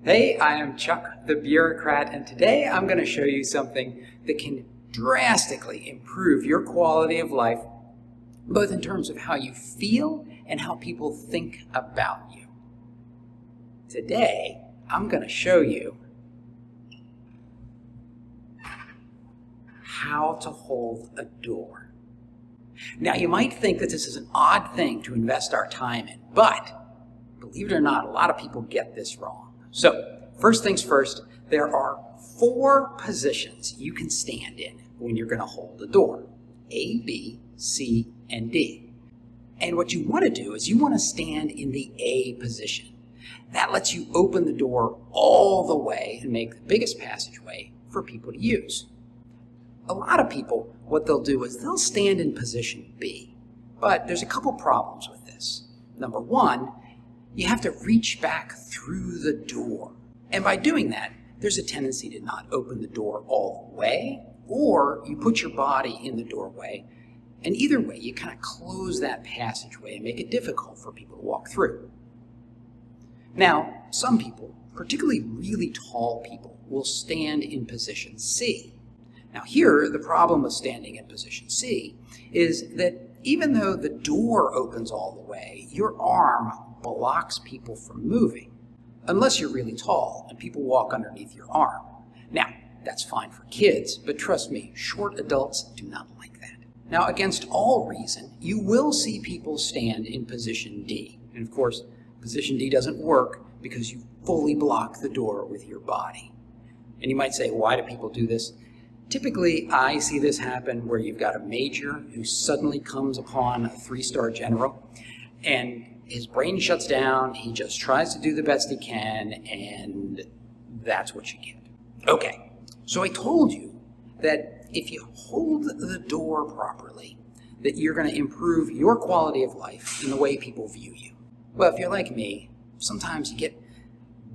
Hey, I am Chuck the Bureaucrat, and today I'm going to show you something that can drastically improve your quality of life, both in terms of how you feel and how people think about you. Today, I'm going to show you how to hold a door. Now, you might think that this is an odd thing to invest our time in, but believe it or not, a lot of people get this wrong. So, first things first, there are 4 positions you can stand in when you're going to hold a door. A, B, C, and D. And what you want to do is you want to stand in the A position. That lets you open the door all the way and make the biggest passageway for people to use. A lot of people, what they'll do is they'll stand in position B. But there's a couple problems with this. Number one, you have to reach back through the door. And by doing that, there's a tendency to not open the door all the way, or you put your body in the doorway, and either way, you kind of close that passageway and make it difficult for people to walk through. Now, some people, particularly really tall people, will stand in position C. Now here, the problem with standing in position C is that even though the door opens all the way, your arm blocks people from moving, unless you're really tall and people walk underneath your arm. Now, that's fine for kids, but trust me, short adults do not like that. Now, against all reason, you will see people stand in position D. And of course, position D doesn't work because you fully block the door with your body. And you might say, why do people do this? Typically, I see this happen where you've got a major who suddenly comes upon a 3-star general, and his brain shuts down, he just tries to do the best he can, and that's what you get. Okay, so I told you that if you hold the door properly, that you're going to improve your quality of life in the way people view you. Well, if you're like me, sometimes you get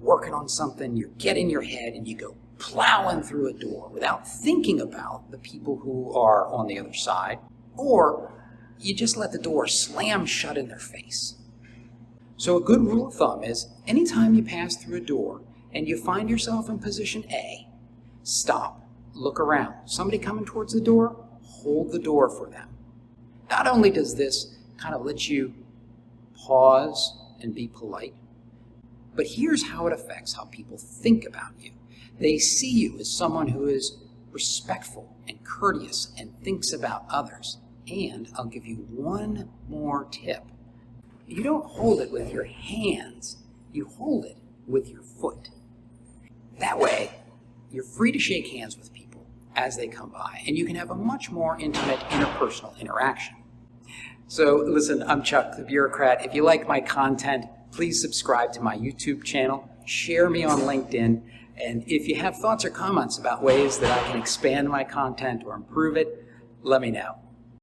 working on something, you get in your head, and you go plowing through a door without thinking about the people who are on the other side, or you just let the door slam shut in their face. So a good rule of thumb is anytime you pass through a door and you find yourself in position A, stop, look around. Somebody coming towards the door, hold the door for them. Not only does this kind of let you pause and be polite, but here's how it affects how people think about you. They see you as someone who is respectful and courteous and thinks about others. And I'll give you one more tip. You don't hold it with your hands, you hold it with your foot. That way, you're free to shake hands with people as they come by, and you can have a much more intimate interpersonal interaction. So listen, I'm Chuck the Bureaucrat. If you like my content, please subscribe to my YouTube channel, share me on LinkedIn, and if you have thoughts or comments about ways that I can expand my content or improve it, let me know.